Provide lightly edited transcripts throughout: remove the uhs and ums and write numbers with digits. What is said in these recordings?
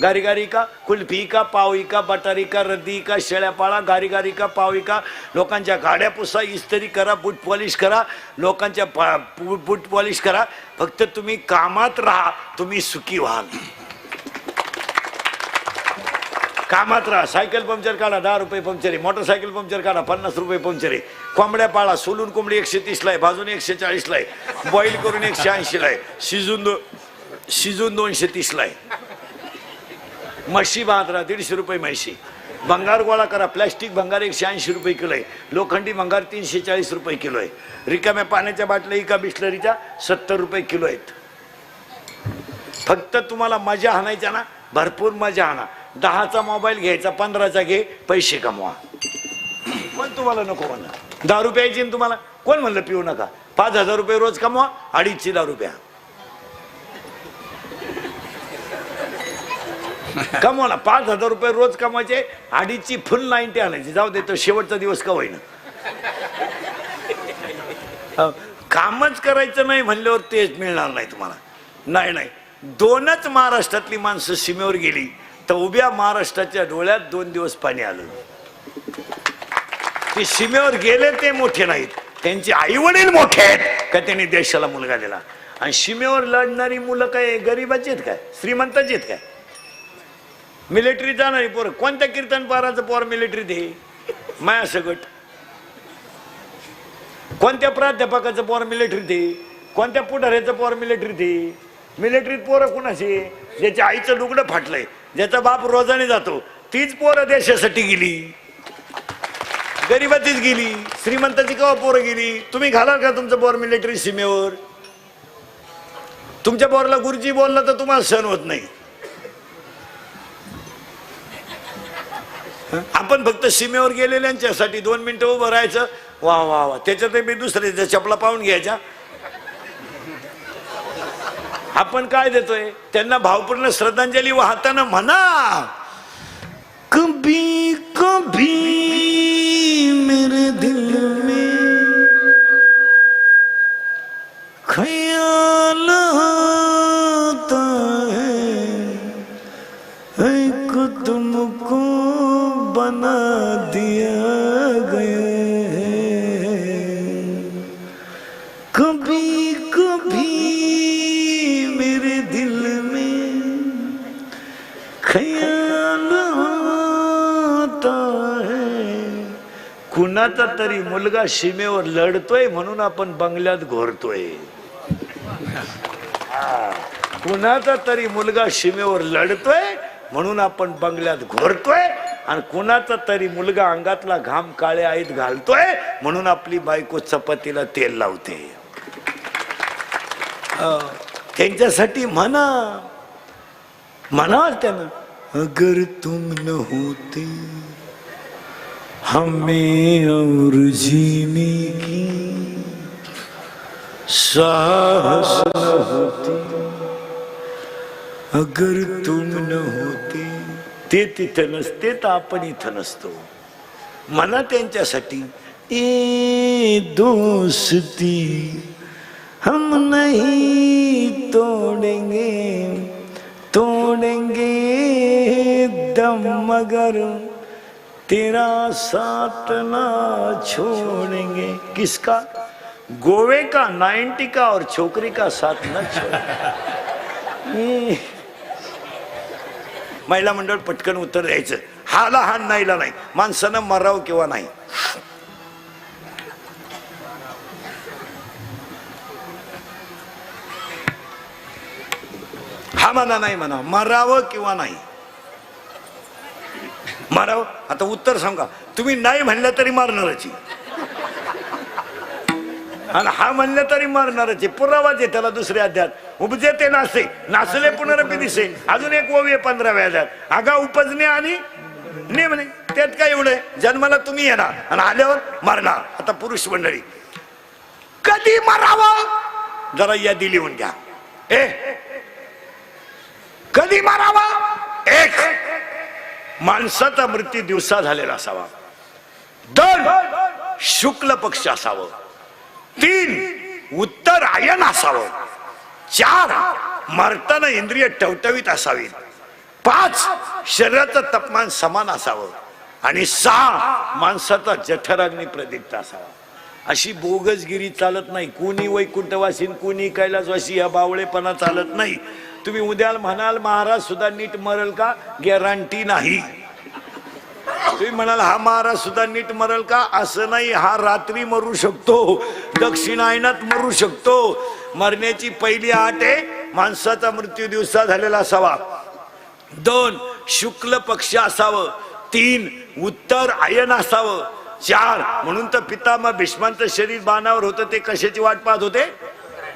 गारी गारी का कुल्फी का पावी का बटारी का रद्दी का शेळ्या पाळा गारी गारी का पावी का लोकांच्या गाड्या पुसा इस्त्री करा बूट पॉलिश करा लोकांच्या बूट पॉलिश करा फक्त तुम्ही कामात राहा तुम्ही सुखी व्हाल कामात राहा सायकल पंक्चर काढा 10 रुपये पंक्चर आहे मोटरसायकल पंक्चर काढा 50 रुपये पंक्चर आहे कोंबड्या पाळा सोलून कोंबडी 130 ला आहे भाजून 140 ला आहे बॉईल करून 180 ला आहे शिजून 230 ला आहे म्हशी बांधरा 150 रुपये म्हशी भंगार गोळा करा प्लॅस्टिक भंगार 180 रुपये किलो आहे लोखंडी भंगार 340 रुपये किलो आहे रिकाम्या पाण्याच्या बाटल्या एका बिस्लरीच्या 70 रुपये किलो आहेत फक्त तुम्हाला मजा आणायच्या ना भरपूर मजा आणा 10चा मोबाईल घ्यायचा 15चा घे पैसे कमवा पण तुम्हाला नको म्हणा 10 रुपयाची तुम्हाला कोण म्हणलं पिऊ नका 5000 रुपये रोज कमवा 250 दारू प्या कमवा ना 5000 रुपये रोज कमवायचे 2.5ची फुल 90 आणायची जाऊ दे तो शेवटचा दिवस का होईना कामच करायचं नाही म्हणल्यावर तेच मिळणार नाही तुम्हाला नाही 2च महाराष्ट्रातली माणसं सीमेवर गेली तर उभ्या महाराष्ट्राच्या डोळ्यात 2 दिवस पाणी आलं ते सीमेवर गेले ते मोठे नाहीत त्यांचे आई वडील मोठे आहेत का त्यांनी देशाला मुलगा दिला आणि सीमेवर लढणारी मुलं काय गरीबाची आहेत काय श्रीमंताची आहेत काय मिलिटरी जाणारी पोर कोणत्या कीर्तन पाराचं पोर मिलिटरीत आहे माया सगट कोणत्या प्राध्यापकाचं पोर मिलिटरीत आहे कोणत्या पुढाऱ्याचं पोर मिलिटरीत आहे मिलिटरीत पोरं कुणाची ज्याच्या आईचं लुगडं फाटलंय ज्याचा बाप रोजाने जातो तीच पोरं देशासाठी गेली गरीबाचीच गेली श्रीमंताची केव्हा पोरं गेली तुम्ही घालाल का तुमचं पोर मिलिटरी सीमेवर तुमच्या पोरला गुरुजी बोलला तर तुम्हाला सहन होत नाही आपण फक्त सीमेवर गेलेल्यांच्यासाठी 2 मिनिटं उभं राहायचं वा वा वा त्याच्यात मी दुसऱ्याच्या चपला पाहून घ्यायच्या आपण काय देतोय त्यांना भावपूर्ण श्रद्धांजली वाहताना म्हणा कभी कभी मेरे दिल में ख्याल आता है को तुमको बना दिया गया है कभी कभी मेरे दिल में ख्याल आता है कुणाचा तरी मुलगा सीमेवर लढतोय म्हणून आपण बंगल्यात घोरतोय कुणाचा तरी मुलगा सीमेवर लढतोय म्हणून आपण बंगल्यात घोरतोय आणि कुणाचा तरी मुलगा अंगातला घाम काळे आईत घालतोय म्हणून आपली बायको चपातीला तेल लावते त्यांच्यासाठी म्हणा त्यानं अगर तुम न होते हमें और जीने की साहस न होती अगर तुम न होते ते तिथं नसते तर आपण इथं नसतो म्हणा त्यांच्यासाठी ए दोस्ती हम नहीं तोड़ेंगे दम मगर तेरा साथ ना छोड़ेंगे किसका गोवे का 90 का और छोकरी का साथ न छोड़ेंगे महिला मंडळ पटकन उत्तर द्यायचं हाला हा नाहीला नाही माणसानं मराव किंवा नाही हा म्हणा नाही म्हणा मरावं किंवा नाही मारावं आता उत्तर सांगा तुम्ही नाही म्हणलं तरी मारणारच आणि हा म्हणलं तरी मारणारच आहे पुरावाच आहे त्याला दुसऱ्या अध्यात उपजे ते नासे नासले पुनरपी दिसे अजून एक ओवी 15व्या अध्यात आगा उपजणे आणि नेमणे त्यात काय एवढं जन्माला तुम्ही येणार आणि आल्यावर मारणार आता पुरुष मंडळी कधी मारावं जरा यादी लिहून घ्या कधी मारावं एक माणसाचा मृत्यू दिवसा झालेला असावा 2 शुक्ल पक्ष असावं 3 उत्तरायण असावं 4 मरताना इंद्रिय टवटवीत असावी 5 शरीराचं तापमान समान असावं आणि 6 माणसाचा जठराग्नी प्रदीप्त असावा. अशी बोगसगिरी चालत नाही. कोणी वैकुंठवासी कोणी कैलासवासी या बावळेपणा चालत नाही. तुम्ही उद्या म्हणाल महाराज सुद्धा नीट मरल का, गॅरंटी नाही. तुम्ही म्हणाल हा महाराज सुद्धा नीट मरल का, असं नाही. हा रात्री मरू शकतो, दक्षिणायनात मरू शकतो. मरण्याची पहिली अट आहे माणसाचा मृत्यू दिवसा झालेला असावा. 2 शुक्ल पक्ष असावं. 3 उत्तर आयन असावं. 4 म्हणून तर पितामह भीष्मांचं शरीर बाणावर होतं ते कशाची वाट पाहत होते,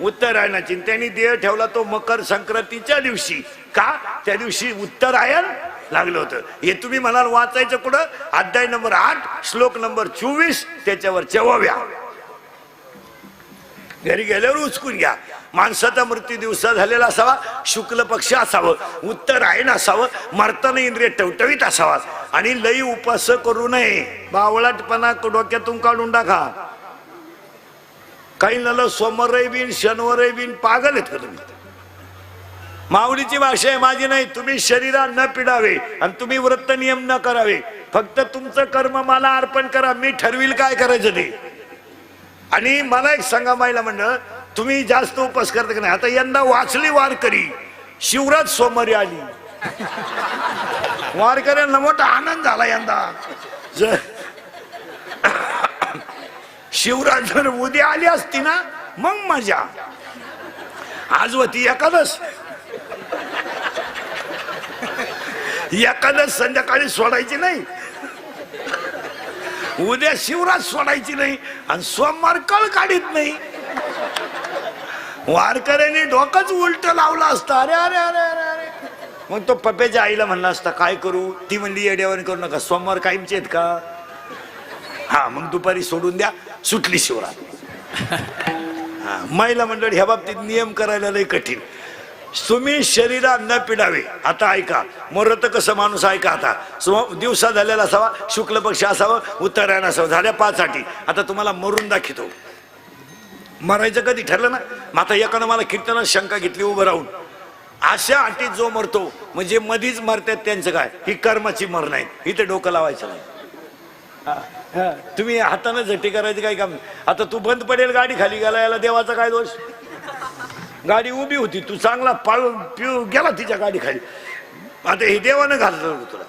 उत्तरायणाची. त्यांनी देह ठेवला तो मकर संक्रांतीच्या दिवशी. का, त्या दिवशी उत्तरायण लागलं होतं. हे तुम्ही म्हणाल वाचायचं कुठं, अध्याय नंबर 8 श्लोक नंबर 24 त्याच्यावर 24व्या. घरी गेल्यावर उचकून घ्या. माणसाचा मृत्यू दिवसा झालेला असावा, शुक्ल पक्ष असावं, उत्तरायण असावं, मरताना इंद्रिय टवटवीत असावा आणि लई उपास करू नये. बावळाटपणा डोक्यातून काढून टाका. काही नल सोमवारही बिन शनिवारही बिन पागल आहेत का तुम्ही? माऊलीची भाषा आहे, माझी नाही. तुम्ही शरीरा न पिडावे आणि तुम्ही व्रत नियम न करावे. फक्त तुमचं कर्म मला अर्पण करा, मी ठरविल काय करायचं ते. आणि मला एक सांगा मायला म्हणलं, तुम्ही जास्त उपास करता की नाही? आता यंदा वाचली वारकरी, शिवराज सोमवारी आली. वारकऱ्यांना मोठा आनंद झाला यंदा. शिवराज जर उद्या आली असती ना मग मजा. आज होती एकादश. एकादश संध्याकाळी सोडायची नाही, उद्या शिवराज सोडायची नाही आणि सोमवार कळ काढीत नाही. वारकऱ्यांनी डोकंच उलट लावलं असतं. अरे अरे अरे अरे अरे. मग तो पप्याच्या आईला म्हणला असता काय करू, ती म्हणली येड्यावर करू नका, सोमवार कायमचे आहेत का. हा मग दुपारी सोडून द्या. सुटली शिवराज. हा महिला मंडळ ह्या बाबतीत नियम करायला लय कठीण. तुम्ही शरीरा न पिडावे. आता ऐका, मरत कसं माणूस ऐका. आता दिवसा झालेला असावा, शुक्ल पक्ष असावं, उत्तरायण असावं. झाल्या 5 अटी. आता तुम्हाला मरून दाखवतो. मरायचं कधी ठरलं ना. मग आता एकानं मला कीर्तनात शंका घेतली उभं राहून, अशा अटीत जो मरतो म्हणजे मधीच मरतात त्यांचं काय, ही कर्माची मरण आहे, इथे डोकं लावायचं नाही. तुम्ही हाताने झटी करायची काय काम. आता तू बंद पडेल गाडी खाली गेला, याला देवाचा काय दोष. गाडी उभी होती, तू चांगला पाळू पिऊ गेला तिच्या गाडी खाली. आता हे देवानं घालत तुला.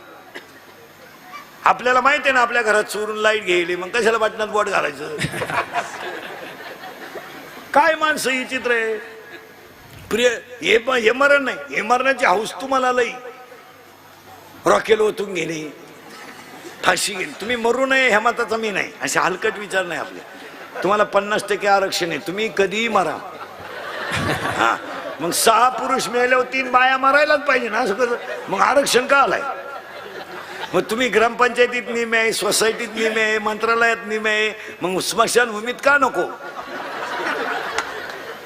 आपल्याला माहिती आहे ना आपल्या घरात चोरून लाईट घेईल, मग कशाला बटनात बोट घालायचं. काय माणसं ही चित्र आहे. प्रिय हे मरण नाही, हे मरणाची हौस तुम्हाला लई. रॉकेल ओतून घेणे, फाशी घेणे. तुम्ही मरू नये ह्या मताचा मी नाही. असे हलकट विचार नाही आपले. तुम्हाला 50% आरक्षण आहे, तुम्ही कधीही मरा. हा मग 6 पुरुष मिळाल्यावर 3 बाया मारायलाच पाहिजे ना. असं कसं मग आरक्षण का आलाय. मग तुम्ही ग्रामपंचायतीत नियम आहे, सोसायटीत नियम आहे, मंत्रालयात नियम आहे, मग स्मशानभूमीत का नको.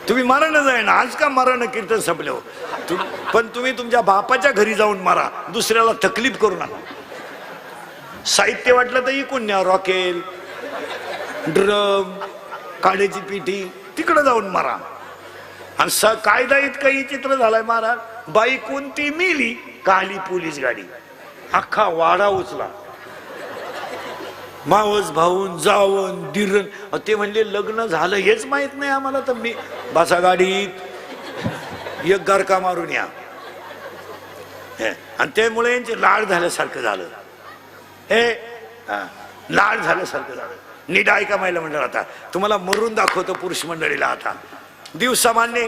तुम्ही मरण जाय ना. आज का मरण कीर्तन संपल्यावर. पण तुम्ही तुमच्या बापाच्या घरी जाऊन मारा, दुसऱ्याला तकलीफ करू नका. साहित्य वाटलं तर इकून न्या, रॉकेल, ड्रम, काड्याची पिठी, तिकडे जाऊन मारा. आणि कायदा इतका चित्र झालाय महाराज. बाई कोणती मिली का आली पोलीस गाडी, अख्खा वाडा उचला. मावस भाऊन जावं दिरण. ते म्हणले लग्न झालं हेच माहित नाही आम्हाला, तर मी बसा गाडीत एक गारका मारून या. आणि त्यामुळे यांचे लाड झाल्यासारखं झालं. लाड झाल्यासारखं झालं. नीट ऐका महिला मंडळ. आता तुम्हाला मरून दाखवतो पुरुष मंडळीला. आता दिवसा मान्य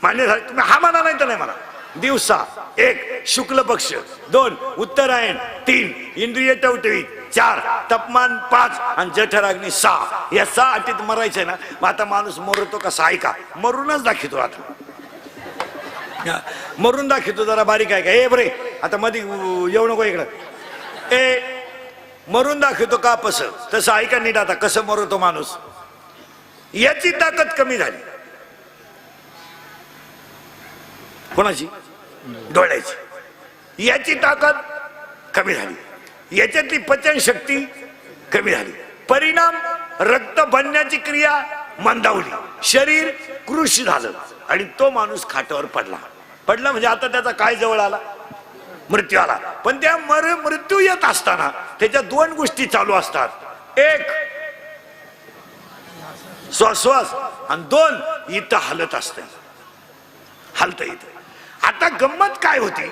झाले तुम्ही, हा म्हणा नाही तर नाही म्हणा. दिवसा 1 शुक्ल पक्ष, 2 उत्तरायण, 3 इंद्रिय टवटवीत, 4 तापमान, 5 आणि जठराग्नी 6. या 6 अटीत मरायचंय ना. मग आता माणूस मरतो कसा ऐका. मरूनच दाखवतो. आता मरून दाखवतो. जरा बारीक आहे का. ए बरे आता मध्ये येऊ नको इकडं. मरून दाखवतो का कसं, तसं ऐका नीट. आता कसं मरतो माणूस. याची ताकद कमी झाली. कोणाची, डोळ्याची. याची ताकद कमी झाली. याच्यातली पचन शक्ती कमी झाली. परिणाम रक्त बनण्याची क्रिया मंदावली. शरीर कृश झालं आणि तो माणूस खाटावर पडला. म्हणजे आता त्याचा काय जवळ आला. मृत्यू आला. पण त्या मृत्यू येत असताना त्याच्या दोन गोष्टी चालू असतात. एक श्वास आणि दोन इथं हलत असते, हलत इथं. आता गंमत काय होती,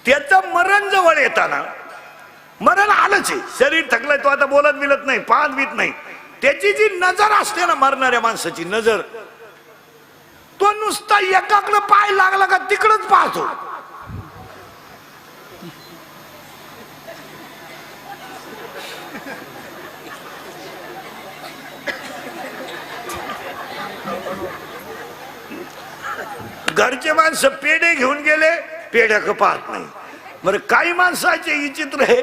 त्याचं मरण जवळ येताना, मरण आलंच आहे, शरीर थकलंय, तो आता बोलत बिलत नाही, पाहत बीत नाही, त्याची जी नजर असते ना मरणाऱ्या माणसाची नजर, तो नुसता एकाकडे पाय लागला का तिकडच पाहतो. घरचे माणसं पेढे घेऊन गेले, पेढ्याक पाहत नाही. बरं काही माणसाचे विचित्र आहे,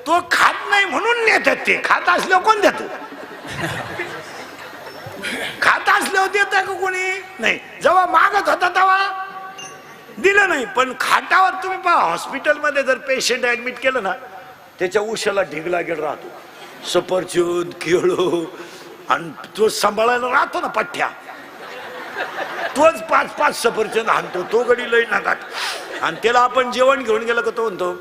तो खात नाही म्हणून नेतात, ते खात असल्यावर कोण देत, खात असल्यावर देत का कोणी नाही. जेव्हा मागत होता तेव्हा दिलं नाही. पण खाटावर तुम्ही पहा, हॉस्पिटलमध्ये जर पेशंट ऍडमिट केलं ना, त्याच्या उशाला ढीग लागेल राहतो, सफरचंद केळं, आणि तो सांभाळायला राहतो ना पठ्ठ्या, तोच 5-5 सफरचंद आणतो, तो गडी लई नाकात. आणि त्याला आपण जेवण घेऊन गेलं का तो म्हणतो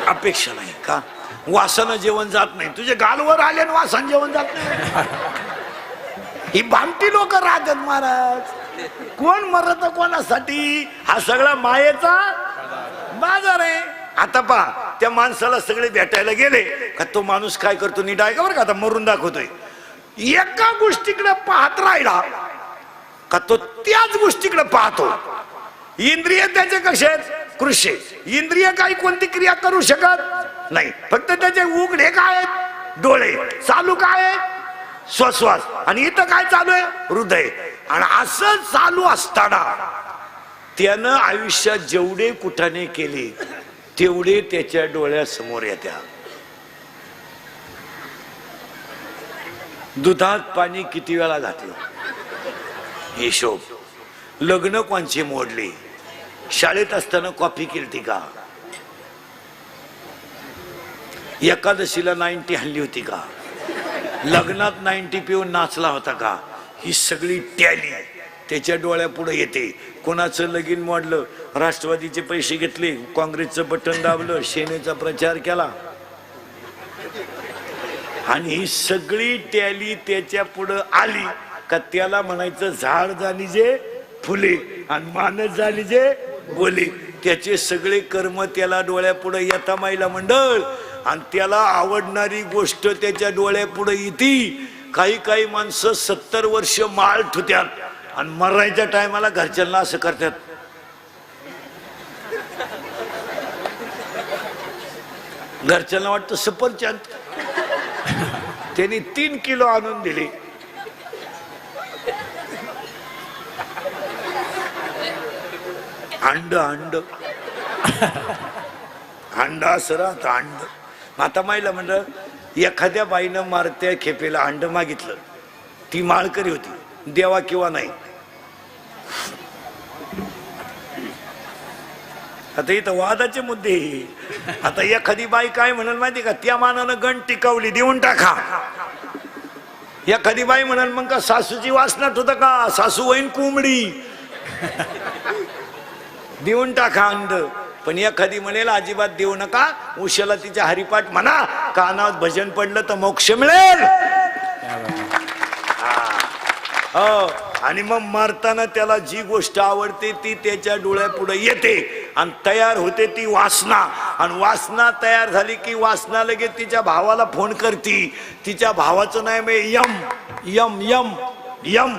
अपेक्षा नाही का, वासानं जेवण जात नाही, तुझे गालवर आले आणि वासानं जेवण जात नाही. ही भामटी लोक राहतात महाराज. कोण मरत कोणासाठी, हा सगळा मायेचा बाजार आहे. आता पहा, त्या माणसाला सगळे भेटायला गेले का तो माणूस काय करतो, नीट आहे का बरं का, आता मरून दाखवतोय. एका गोष्टीकडे पाहत राहिला का तो त्याच गोष्टीकडे पाहतो. इंद्रिय त्याचे कसे आहेत, कृषी इंद्रिय काही कोणती क्रिया करू शकत नाही, फक्त त्याचे उघडे काय आहेत, डोळे, चालू काय आहे श्वास, आणि इथं काय चालू आहे, हृदय. आणि असं चालू असताना त्यानं आयुष्यात जेवढे कुठाने केले तेवढे त्याच्या डोळ्यासमोर येत्या. दुधात पाणी किती वेळा घातलं हिशोब, लग्न कोणचे मोडले, शाळेत असताना कॉफी केली का, एकादशीला 90 हल्ली होती का, लग्नात 90 पिऊन नाचला होता का, ही सगळी टॅली त्याच्या डोळ्यापुढे येते. कोणाचं लगीन मोडलं, राष्ट्रवादीचे पैसे घेतले, काँग्रेसचं बटन दाबलं, सेनेचा प्रचार केला, आणि ही सगळी टॅली त्याच्या पुढं आली का त्याला म्हणायचं झाड झाली जे फुले आणि माणस झाली जे बोले. त्याचे सगळे कर्म त्याला डोळ्यापुढे येता माईला मंडळ, आणि त्याला आवडणारी गोष्ट त्याच्या डोळ्यापुढे येते. काही काही माणसं 70 वर्ष माळ ठुत्यात आणि मरायच्या टायमाला घरच्यांना असं करतात, घरच्यांना वाटतं सफरचंद, त्यांनी 3 किलो आणून दिले. अंड अंड अंड असं राहतं अंड. माता माईला म्हणलं, एखाद्या बाईनं मारत्या खेपेला अंड मागितलं, ती माळकरी होती, देवा किंवा नाही. आता इथं वादाचे मुद्दे. आता एखादी बाई काय म्हणाल माहिती का, त्या मानानं गण टिकवली, देऊन टाका. एखादी बाई म्हणाल मग का सासूची वासनात होतं का, सासू वहीन कोंबडी, देऊन टाका अंड. पण एखादी म्हणेल अजिबात देऊ नका, उशाला तिच्या हरिपाठ म्हणा, कानात भजन पडलं तर मोक्ष मिळेल. हो, आणि मग मारताना त्याला जी गोष्ट आवडते ती त्याच्या डोळ्यापुढे येते आणि तयार होते ती वासना. आणि वासना तयार झाली की वासना लगेच तिच्या भावाला फोन करती. तिच्या भावाचं नाव आहे यम. यम यम यम.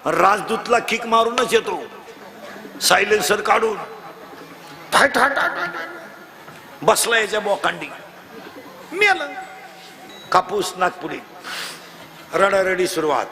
राजदूतला किक मारूनच येतो, सायलेन्सर काढून बसला याच्या बोकांडी, मेलं. कापूस नागपुडीत, रडारडी सुरुवात.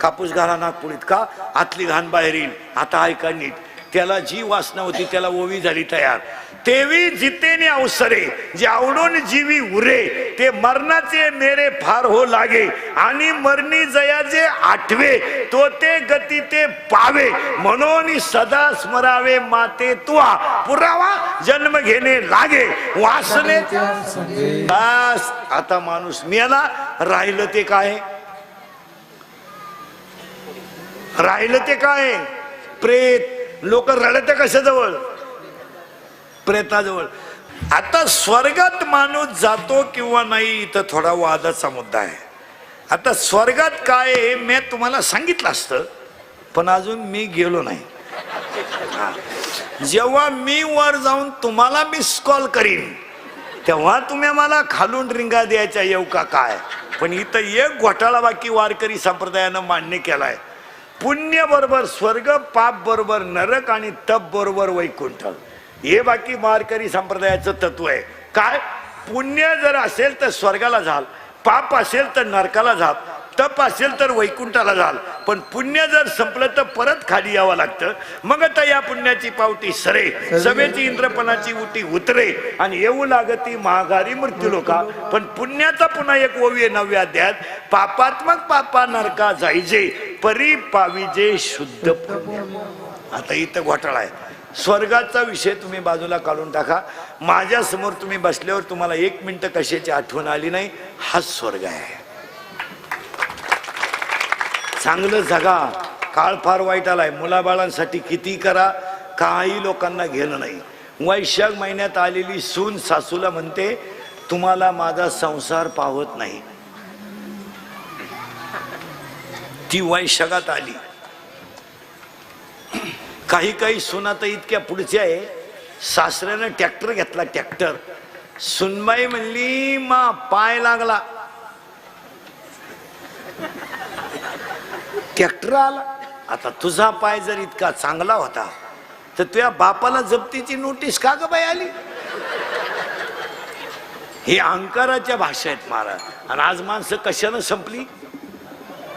कापूस घाला नागपुडीत का, आतली घाण बाहेर येईल. आता ऐका नीट, त्याला जी वासना होती त्याला ओवी झाली तयार. तेवी जितेने अवसरे जे आवडून जीवी उरे, ते मरणाचे मेरे फार हो लागे, आणि मरणी जयाचे आठवे, तो ते गती ते पावे, म्हणून सदा स्मरावे माते तुआ, पुरावा जन्म घेणे लागे वासने. बस आता माणूस मेला, राहिलं ते काय, राहिलं ते काय, प्रेत. लोक रडत कशा जवळ, प्रेताजवळ. आता स्वर्गात माणूस जातो किंवा नाही इथं थोडा वादाचा मुद्दा आहे. आता स्वर्गात काय आहे मी तुम्हाला सांगितलं असतं, पण अजून मी गेलो नाही. जेव्हा मी वर जाऊन तुम्हाला मिस कॉल करीन तेव्हा तुम्ही मला खालून रिंगा द्यायच्या येऊ का काय. पण इथं एक घोटाळा बाकी वारकरी संप्रदायानं मान्य केलाय. पुण्य बरोबर स्वर्ग, पाप बरोबर नरक आणि तप बरोबर वैकुंठ. हे बाकी वारकरी संप्रदायाचं तत्व आहे. काय पुण्य जर असेल तर स्वर्गाला जाल, पाप असेल तर नरकाला जाल, तप असेल तर वैकुंठाला जाल. पण पुण्य जर संपलं तर परत खाली यावं लागतं. मग आता या पुण्याची पावटी सरे, सभेची इंद्रपणाची उटी उतरे आणि येऊ लागती महागारी मृत्यू लोका. पण पुण्याचा पुन्हा एक ओवी 9व्या अध्यायात, पापात्मक पापा नरका जायजे परी पाविजे शुद्ध पुण्य. आता इथं घोटाळा आहे. स्वर्गाचा विषय तुम्ही बाजूला काढून टाका. माझ्या समोर तुम्ही बसल्यावर तुम्हाला 1 मिनिट कशाची आठवण आली नाही, हा स्वर्ग आहे. चांगलं जगा. काळ फार वाईट आलाय. मुलाबाळांसाठी किती करा, काही लोकांना घेणं नाही. वैशाख महिन्यात आलेली सून सासूला म्हणते तुम्हाला माझा संसार पावत नाही. ती वैशाखात आली. काही काही सुना तर इतक्या पुढच्या आहे, सासऱ्यानं ट्रॅक्टर घेतला. ट्रॅक्टर सुनबाई म्हणली मा पाय लागला. ट्रॅक्टर आला. आता तुझा पाय जर इतका चांगला होता तर तुझ्या बापाला जप्तीची नोटीस का ग बाई आली. ही अहंकाराच्या भाषा आहेत महाराज. आणि आज माणसं कशानं संपली,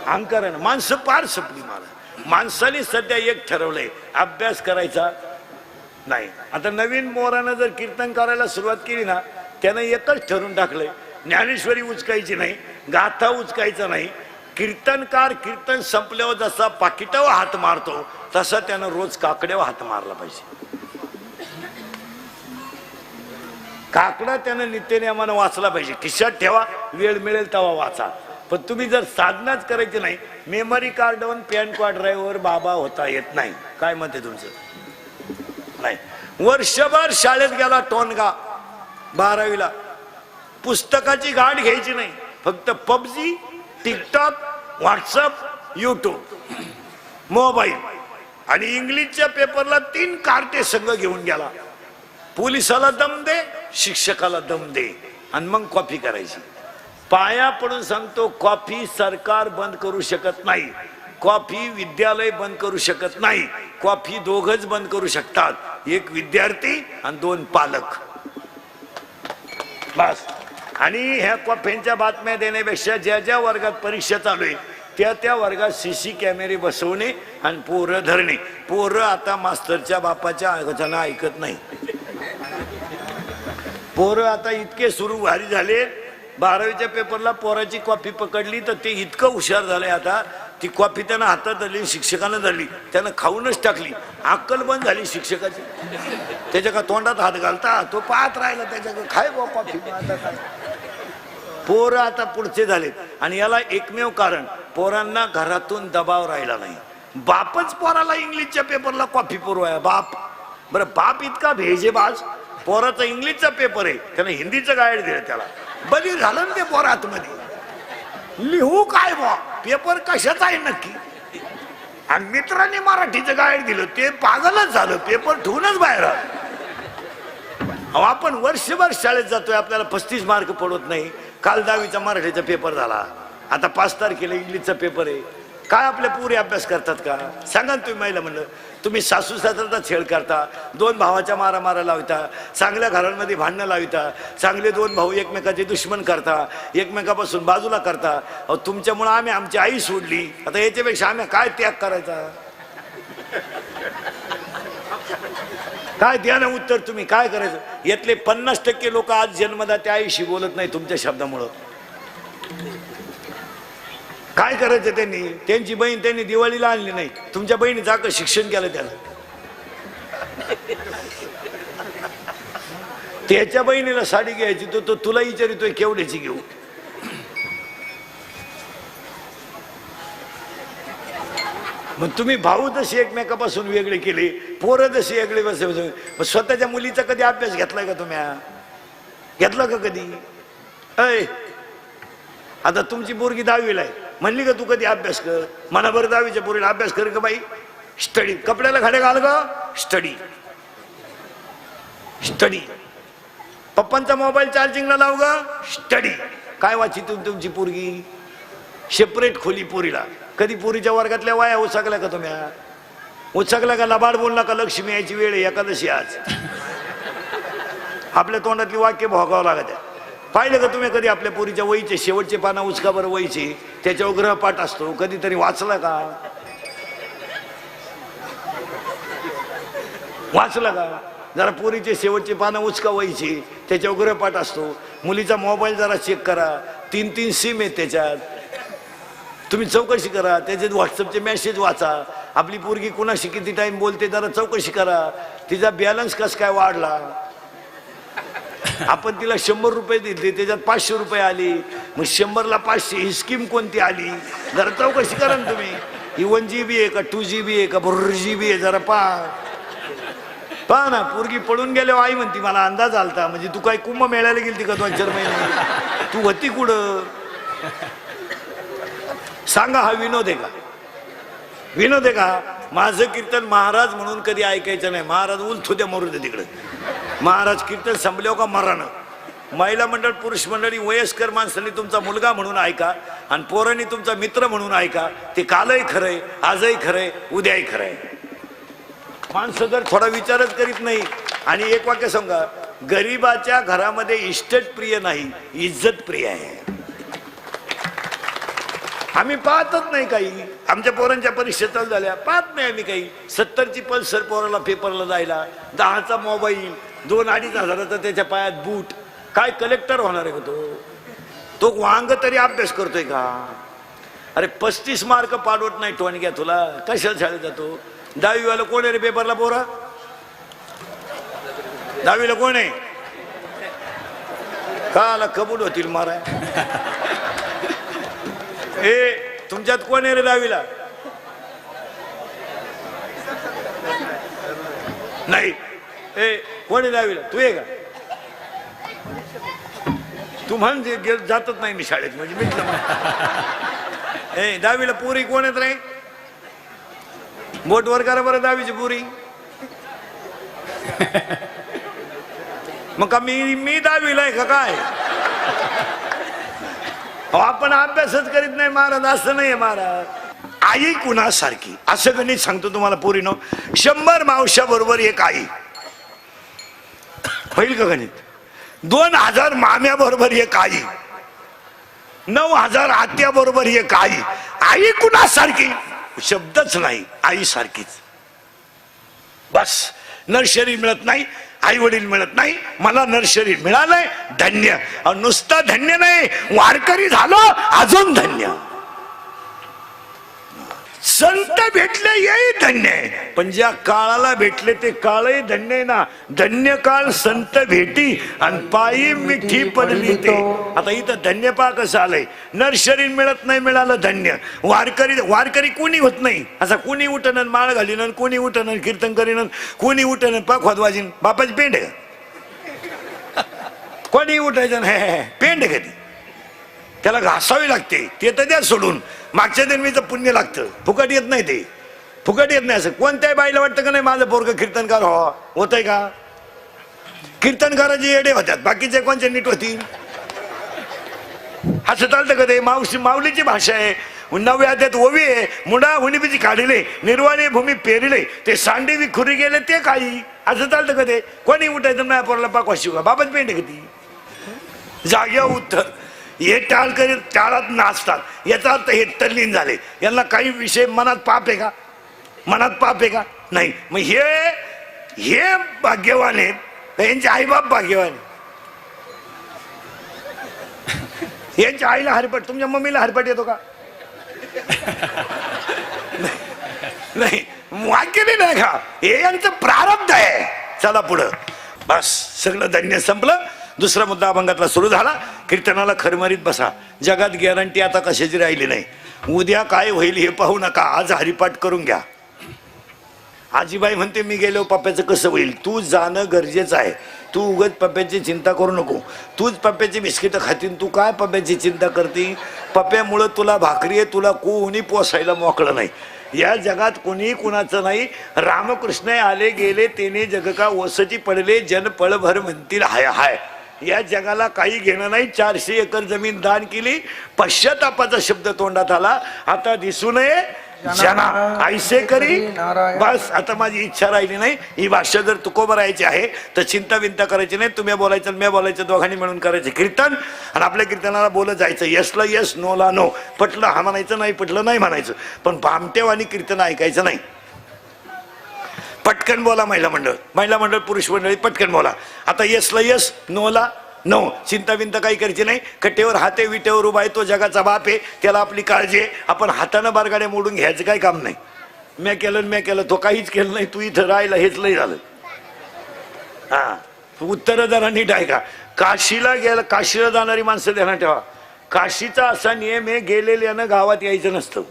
अहंकारानं माणसं पार संपली महाराज. माणसाने सध्या एक ठरवलंय, अभ्यास करायचा नाही. आता नवीन मोरानं जर कीर्तन करायला सुरुवात केली ना, त्यानं एकच ठरवून टाकलंय, ज्ञानेश्वरी उचकायची नाही, गाथा उचकायचा नाही. कीर्तनकार कीर्तन संपल्यावर जसा पाकिटावर हात मारतो तसा त्यानं रोज काकड्यावर हात मारला पाहिजे. काकडा त्यानं नित्यनेमानं वाचला पाहिजे. खिशात ठेवा, वेळ मिळेल तेव्हा वाचा. पण तुम्ही जर साधनाच करायची नाही, मेमरी कार्डवर पॅन कार्ड ड्राईव्हर बाबा होता येत नाही. काय म्हणते तुमचं नाही. वर्षभर शाळेत गेला टोनगा, 12वीला पुस्तकाची गाठ घ्यायची नाही. फक्त PUBG, TikTok, WhatsApp, YouTube, mobile आणि इंग्लिशच्या पेपरला 3 कार्टे संघ घेऊन गेला. पोलिसाला दम दे, शिक्षकाला दम दे आणि मग कॉपी करायची. पाया पडून सांगतो, कॉफी सरकार बंद करू शकत नाही, कॉफी विद्यालय बंद करू शकत नाही. कॉफी दोघच बंद करू शकतात, 1 विद्यार्थी आणि 2 पालक, बस. आणि ह्या कॉफींच्या बातम्या देण्यापेक्षा ज्या ज्या वर्गात परीक्षा चालू आहे त्या त्या वर्गात सीसी कॅमेरे बसवणे आणि पोरं धरणे. पोरं आता मास्तरच्या बापाच्या ऐकत नाही. पोरं आता इतके सुरू भारी झाले. 12वीच्या पेपरला पोराची कॉपी पकडली तर ते इतकं हुशार झालंय आता, ती कॉपी त्यानं हातात धरली, शिक्षकानं धरली, त्यानं खाऊनच टाकली. अक्कल बंद झाली शिक्षकाची. त्याच्या का तोंडात हात घालता, तो पाहत राहिला त्याच्याकडे, खाय बा कॉफी. पोरं आता पुढचे झालेत. आणि याला एकमेव कारण, पोरांना घरातून दबाव राहिला नाही. बापच पोराला इंग्लिशच्या पेपरला कॉफी पुरवाय. बाप बरं, बाप इतका भेजेबाज. पोराचा इंग्लिशचा पेपर आहे, त्यानं हिंदीचं गाईड दिलं त्याला. बली झालं ना ते पोरात मध्ये. लिहू काय बा, पेपर कशाचा आहे नक्की. आणि मित्रांनी मराठीचं गाईड दिलं, ते पागलच झालं, पेपर ठेवूनच बाहेर आलं. आपण वर्षभर शाळेत जातोय, आपल्याला 35 मार्क पडत नाही. काल 10वीचा मराठीचा पेपर झाला, आता 5 तारखेला इंग्लिशचा पेपर आहे. काय आपल्या पुरे अभ्यास करतात का सांगा तुम्ही. महिला म्हणलं, तुम्ही सासू सासऱ्याचा छेड करता, 2 भावाच्या मारामारा लावता, चांगल्या घरांमध्ये भांडणं लावता, चांगले 2 भाऊ एकमेकाचे दुश्मन करता, एकमेकापासून बाजूला करता. अहो तुमच्यामुळं आम्ही आमची आई सोडली, आता याच्यापेक्षा आम्ही काय त्याग करायचा. काय द्या ना उत्तर तुम्ही, काय करायचं. यातले 50% लोक आज जन्मदा त्या आईशी बोलत नाही तुमच्या शब्दामुळं. काय करायचं त्यांनी. त्यांची बहीण त्यांनी दिवाळीला आणली नाही, तुमच्या बहिणीचं अख्खं शिक्षण केलं त्यानं. त्याच्या बहिणीला साडी घ्यायची, तो तुला विचारितोय केवढ्याची घेऊ. मग तुम्ही भाऊ जशी एकमेकापासून वेगळे केले, पोरं जशी वेगळे बस, मग स्वतःच्या मुलीचा कधी अभ्यास घेतलाय का तुम्ही? घेतला का कधी? अय आता तुमची पोरगी 10वीला आहे, म्हणली का तू कधी अभ्यास कर? म्हणा बरं 10वीच्या पोरीला अभ्यास कर का बाई? स्टडी. कपड्याला खाडे घाल का? Study study. पप्पांचा मोबाईल चार्जिंगला लाव ग? स्टडी. काय वाची तुमची पोरगी? सेपरेट खोली पोरीला. कधी पोरीच्या वर्गातल्या वाया उचाकल्या का तुम्ही? उचाकल्या का? लबाड बोलला का? लक्ष्मी यायची वेळ आहे, एकादशी आज. आपल्या तोंडातली वाक्य भोगावं लागत. पाहिलं का तुम्ही कधी आपल्या पोरीच्या वहीचे शेवटचे पाना उचका बरं वहीचे, त्याच्यावर ग्रहपाठ असतो, कधीतरी वाचला का? वाचला का? जरा पोरीचे शेवटचे पानं उचका वहीचे, त्याच्यावर ग्रहपाठ असतो. मुलीचा मोबाईल जरा चेक करा, 3 सिम आहेत त्याच्यात. तुम्ही चौकशी करा, त्याच्यात व्हॉट्सअपचे मेसेज वाचा. आपली पोरगी कुणाशी किती टाइम बोलते जरा चौकशी करा. तिचा बॅलन्स कस काय वाढला? आपण तिला 100 रुपये दिले, त्याच्यात 500 रुपये आली. मग 100ला 500 ही स्कीम कोणती आली? जरा चौकशी करा ना तुम्ही. ही 1 GB आहे का 2 GB आहे का 4 GB आहे? जरा पहा ना. पोरगी पडून गेल्यावर आई म्हणती मला अंदाज आलता. म्हणजे तू काय कुंभ मेळायला गेलती का 2-4 महिने? तू होती कुठं? सांगा, हा विनोद आहे का? विनोद आहे का? माझं कीर्तन महाराज म्हणून कधी ऐकायचं नाही. महाराज उलथू द्या, मरू दे तिकडे. महाराज कीर्तन संपल्यावर का मरानं. महिला मंडळ, पुरुष मंडळी, वयस्कर माणसांनी तुमचा मुलगा म्हणून ऐका आणि पोरांनी तुमचा मित्र म्हणून ऐका. ते कालही खरंय, आजही खरंय, उद्याही खरंय. माणसं जर थोडा विचारच करीत नाही. आणि एक वाक्य सांगा, गरीबाच्या घरामध्ये इस्टेट प्रिय नाही, इज्जत प्रिय आहे. आम्ही पाहतच नाही काही. आमच्या पोरांच्या परीक्षा चालू झाल्या, पाहत नाही आम्ही काही. 70ची पल्सर पोराला पेपरला जायला, 10चा मोबाईल, 2-2.5 हजाराचा त्याच्या पायात बूट. काय कलेक्टर होणार आहे का तो वांग तरी अभ्यास करतोय का? अरे 35 मार्क पाडवत नाही टोनग्या तुला, कशाला शाळेत जातो? 10वी वाला कोण आहे रे पेपरला? पोरा 10वीला कोण आहे? काला कबूल होतील मारा. ए तुमच्यात कोण आहे रे 10वीला? नाही. ए कोण आहे 10वीला? तू आहे का? तू म्हण जातच नाही मी शाळेत, म्हणजे मिटलं. ए 10वीला पुरी कोण आहेत रे? बोट वर करा बरं 10वीची पुरी. मग का मी 10वीला आहे का काय? आपण अभ्यासच करीत नाही महाराज, असं नाही महाराज. आई कुणासारखी असं गणित सांगतो तुम्हाला पोरीनो. 100 मावश्या बरोबर एक आई. होईल का गणित? 2000 माम्या बरोबर एक आई, 9000 आत्या बरोबर एक आई. आई कुणासारखी? शब्दच नाही, आई सारखीच. बस. नर्सरी मिळत नाही, आई वडील मिळत नाही, मला नर्सरी मिळालंय, धन्य. नुसतं धन्य नाही, वारकरी झालो अजून धन्य. संत भेटले येई धन्य आहे, पण ज्या काळाला भेटले ते काळही धन्य आहे ना. धन्य काळ संत भेटी आणि पायी मिठी पडली ते. आता इथं धन्य पा कसं आलंय. नर्सरी मिळत नाही, मिळालं धन्य. वारकरी कोणी होत नाही. असा कोणी उठणं माळ घालीन, कोणी उठणं कीर्तन करीन, कोणी उठणं पाखवाद वाजीन. बापाची पेंड आहे. कोणी उठायचं नाही, पेंड आहे कधी. त्याला घासावी लागते. ते तर द्या सोडून, मागच्या जन्मीचं पुण्य लागतं. फुकट येत नाही ते, फुकट येत नाही. असं कोणत्याही बाईला वाटतं का नाही माझं पोरगं कीर्तनकार होतंय का? कीर्तनकाराचे येडे होत्यात, बाकीचे कोणचे नीट होती? असं चालतं का ते? माऊलीची भाषा आहे. 9व्या अध्यायात ओवी आहे. मुडा हुनिबीची काढिले, निर्वाणी भूमी पेरिले, ते सांडी विखुरी गेले ते काही. असं चालतं का ते? कोणी उठायचं नाही पोरला पाकवा शिवा. बाबाच पेंड आहे किती जाग्या उत्तर. हे टाळ करीत टाळात नाचतात, याचा अर्थ हे तल्लीन झाले. यांना काही विषय मनात पाप आहे का? मनात पाप आहे का? नाही. मग हे भाग्यवान आहेत, यांचे आईबाप भाग्यवान. यांच्या आईला हरपट, तुमच्या मम्मीला हरपट येतो का? नाही, वाक्य नाही का? हे यांचं प्रारब्ध आहे. चला पुढं. बस सगळं धन्य संपलं. दुसरा मुद्दा अभंगातला सुरू झाला. कीर्तनाला खरमरीत बसा. जगात गॅरंटी आता कशाची राहिली नाही. उद्या काय होईल हे पाहू नका, आज हरिपाठ करून घ्या. आजीबाई म्हणते मी गेलो पप्प्याचं कसं होईल. तू जाणं गरजेचं आहे. तू उगाच पप्प्याची चिंता करू नको. तूच पप्प्याची बिस्किटं खातीन, तू काय पप्प्याची चिंता करते. पप्प्यामुळं तुला भाकरी आहे, तुला कोणी पोसायला मोकळं नाही. या जगात कोणी कुणाचं नाही. रामकृष्ण आले गेले तेने जग का ओसटी पडले, जन पळभर म्हणतील हाय हाय. या जगाला काही घेणं नाही. 400 एकर जमीन दान केली, पश्चातापाचा शब्द तोंडात आला. आता दिसू नये जना ऐसे करी. बस आता माझी इच्छा राहिली नाही. ही भाषा जर तुकोबर राहायची आहे तर चिंता विंता करायची नाही. तुम्ही बोलायचं मी बोलायचं, दोघांनी मिळून करायचं कीर्तन. आणि आपल्या कीर्तनाला बोलत जायचं. यसला यस, नोला नो. पटलं हा म्हणायचं, नाही पटलं नाही म्हणायचं. पण भामटेवानी कीर्तन ऐकायचं नाही. पटकन बोला महिला मंडळ पुरुष मंडळी पटकन बोला. आता यसला यस, नोला नो. चिंता विंता काही करायची नाही. कट्टेवर हाते विटेवर उभा आहे तो जगाचा बाप आहे, त्याला आपली काळजी आहे. आपण हातानं बारगाड्या मोडून घ्यायचं काही काम नाही. मी केलं तो काहीच केलं नाही. तू इथं राहिला हेच लय झालं. हा उत्तर जरा नीट आहे का. काशीला जाणारी माणसं ध्यानात ठेवा. काशीचा असा नियम आहे, गेलेल्यानं गावात यायचं नसतं.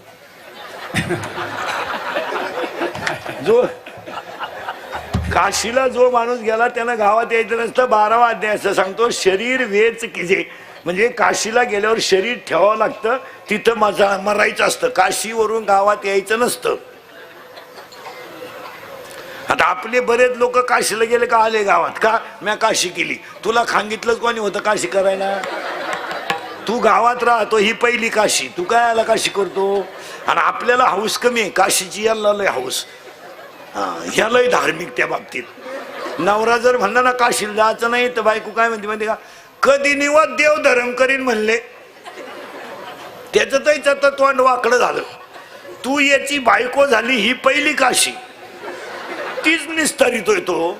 काशीला जो माणूस गेला त्यानं गावात यायचं नसतं. 12वा अध्याय असं सांगतो, शरीर वेच किजे. म्हणजे काशीला गेल्यावर शरीर ठेवावं लागतं, तिथं मरायचं असतं. काशीवरून गावात यायचं नसतं. आता आपले बरेच लोक काशीला गेले का आले गावात का, मी काशी केली. तुला सांगितलंच कोणी होतं काशी करायला. तू गावात राहतो, ही पहिली काशी. तू काय आला काशी करतो. आणि आपल्याला हौस कमी आहे काशीची, याला लय हौस. ह्यालाही धार्मिक त्या बाबतीत. नवरा जर म्हणला ना काशीला जायचं नाही तर बायको काय म्हणते माहिती का, कधी निवाद देव धर्म करीन म्हणले. त्याच आता तोंड वाकडं झालं. तू याची बायको झाली, ही पहिली काशी, तीच निस्तरितोय तो.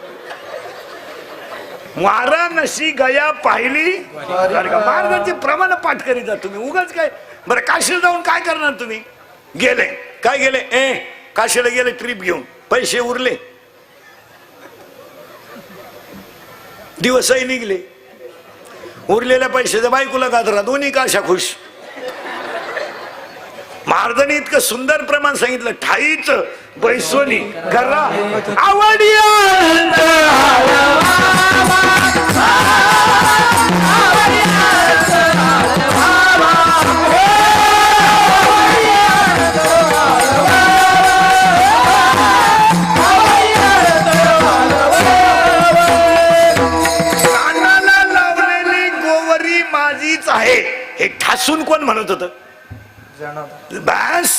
वाराणसी गया पाहिली. मार्गाचे प्रमाण पाठ करीत जा तुम्ही. उगाच काय बरं काशीला जाऊन काय करणार तुम्ही. गेले काय गेले काशीला गेले ट्रिप घेऊन, पैसे उरले, दिवसही निघले. उरलेल्या पैशाच्या बायकोला गाजरा, दोन्ही काशा खुश. महाराजांनी इतकं सुंदर प्रमाण सांगितलं. ठाईच बैसोनी करा आवडी. हे ठासून कोण म्हणत होत. बस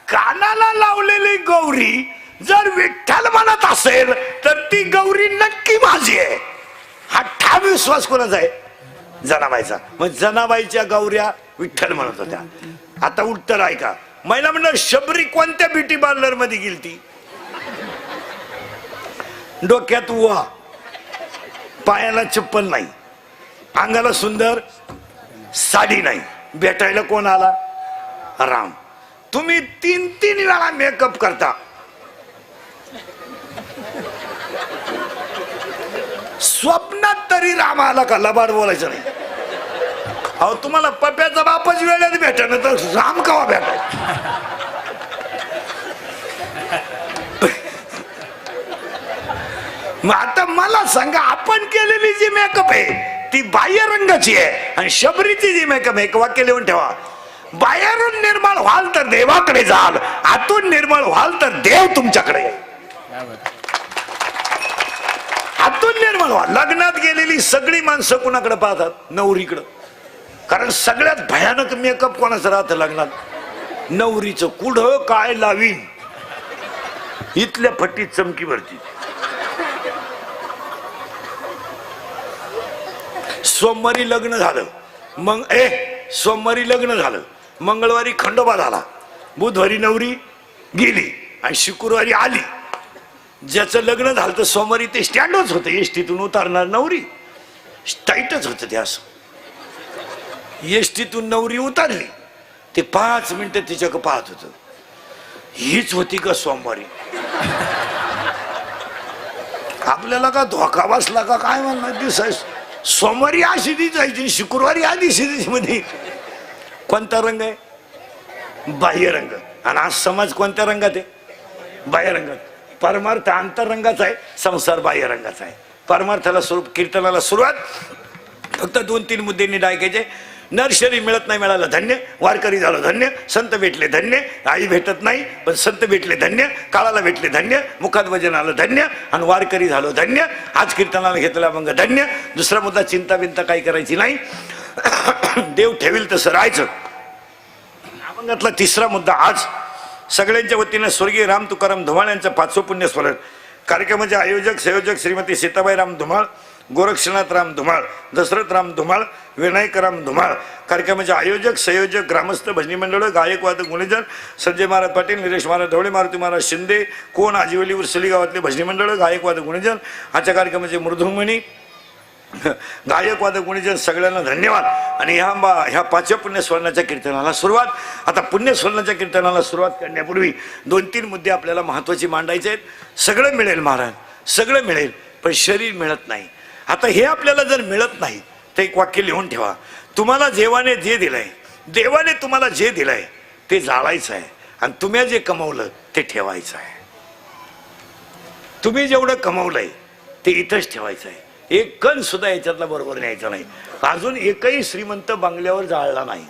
कानाला लावलेली गौरी जर विठ्ठल म्हणत असेल तर ती गौरी नक्की माझी आहे. हा ठाम विश्वास कोणाचा आहे, जनाबाईचा. मग जनाबाईच्या गौऱ्या विठ्ठल म्हणत होत्या. आता उत्तर ऐका. महिला मंडळ शबरी कोणत्या ब्युटी पार्लर मध्ये गेली ती. डोक्यात उवा, पायाला चप्पल नाही, अंगाला सुंदर साडी नाही. भेटायला कोण आला, राम. तुम्ही 3 वेळा मेकअप करता. स्वप्नात तरी राम आला का, लबाड बोलायचं नाही. अहो तुम्हाला पप्याचा बापच वेळेत भेटा ना, तर राम कवा भेटा. मग आता मला सांगा, आपण केलेली जी मेकअप आहे ती बाह्य रंगाची आहे, आणि शबरीची जी मेकअप आहे, एक वाक्य लिहून ठेवा. बाहेरून निर्मळ व्हाल तर देवाकडे जाल, आतून निर्मळ व्हाल तर देव तुमच्याकडे. आतून निर्मळ व्हाल. लग्नात गेलेली सगळी माणसं कुणाकडे पाहतात, नवरीकडं. कारण सगळ्यात भयानक मेकअप कोणाचं राहतं लग्नात, नवरीचं. कुठं काय लावीन, इथल्या फटीत चमकी भरती. सोमवारी लग्न झालं, मग सोमवारी लग्न झालं, मंगळवारी खंडोबा झाला, बुधवारी नवरी गेली आणि शुक्रवारी आली. ज्याचं लग्न झालं तर सोमवारी ते स्टँडच होतं, एसटीतून उतारणार नवरी, टाईटच होतं ते. असं एसटीतून नवरी उतारली, ते 5 मिनिटं तिच्याकडे पाहत होतं, हीच होती का सोमवारी. आपल्याला का धोका बसला का काय म्हणणार. दिसाय सोमवारी अशी दिसायची, शुक्रवारी आधी मध्ये. कोणता रंग आहे, बाह्य रंग. आणि आज समाज कोणत्या रंगात आहे? बाह्य रंगात. परमार्थ आंतररंगाचा आहे, संसार बाह्य रंगाचा आहे. परमार्थाला स्वरूप कीर्तनाला सुरुवात फक्त 2-3 मुद्द्यांनी डायकायचे. नर शरीर मिळत नाही, मिळालं धन्य. वारकरी झालं धन्य. संत भेटले धन्य. आई भेटत नाही पण संत भेटले धन्य. काळाला भेटले धन्य. मुखात वजन आलं धन्य. आणि वारकरी झालो धन्य. आज कीर्तनाला घेतला मग धन्य. दुसरा मुद्दा चिंता बिंता काही करायची नाही. देव ठेवील तसं राहायचं. अभंगातला तिसरा मुद्दा आज सगळ्यांच्या वतीनं स्वर्गीय राम तुकाराम धुमाळ यांचं 500 पुण्यस्मरण. कार्यक्रमाचे आयोजक संयोजक श्रीमती सीताबाई राम धुमाळ, गोरक्षनाथ राम धुमाळ, दशरथ राम धुमाळ, विनायक राम धुमाळ. कार्यक्रमाचे आयोजक संयोजक ग्रामस्थ भजनी मंडळ, गायक वादक गुणेजन संजय महाराज पाटील, निलेश महाराज ढवळे, मारुती महाराज शिंदे, कोण आजिवली उर्सली गावातले भजनी मंडळ, गायक वादक गुणेजन. आजच्या कार्यक्रमाचे मृदुंगमणी, गायक वादक गुणीजन सगळ्यांना धन्यवाद. आणि ह्या 5व्या पुण्यस्मरणाच्या कीर्तनाला सुरुवात. आता पुण्यस्मरणाच्या कीर्तनाला सुरुवात करण्यापूर्वी 2-3 मुद्दे आपल्याला महत्त्वाचे मांडायचे आहेत. सगळं मिळेल महाराज, सगळं मिळेल पण शरीर मिळत नाही. आता हे आपल्याला जर मिळत नाही तर एक वाक्य लिहून ठेवा. तुम्हाला देवाने जे दिलंय, देवाने तुम्हाला जे दिलंय ते जाळायचं आहे आणि तुम्ही जे कमवलं ते ठेवायचं आहे. तुम्ही जेवढं कमवलंय ते इथंच ठेवायचं आहे. एक कण सुद्धा याच्यातला बरोबर न्यायचा नाही. अजून एकही श्रीमंत बंगल्यावर जाळला नाही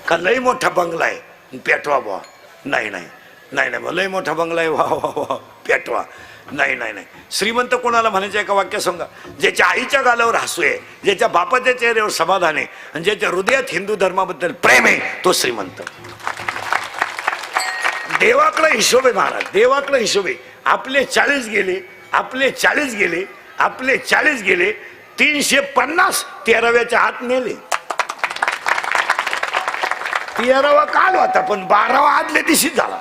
का लय मोठा बंगला आहे पेटवा बा, नाही नाही नाही नाही, लय मोठा बंगला आहे वा वा वा पेटवा, नाही नाही नाही. श्रीमंत कोणाला म्हणायचं एका वाक्य सांगा? ज्याच्या आईच्या गालावर हसू आहे, ज्याच्या बापाच्या चेहऱ्यावर समाधान आहे आणि ज्याच्या हृदयात हिंदू धर्माबद्दल प्रेम आहे तो श्रीमंत. देवाकडे हिशोब आहे महाराज, देवाकडे हिशोब आहे. आपले 40 गेले, आपले 40 गेले, आपले 40 गेले, 350 13व्याच्या आत नेले. 13वा काल होता पण 12वा आदल्या दिवशी झाला.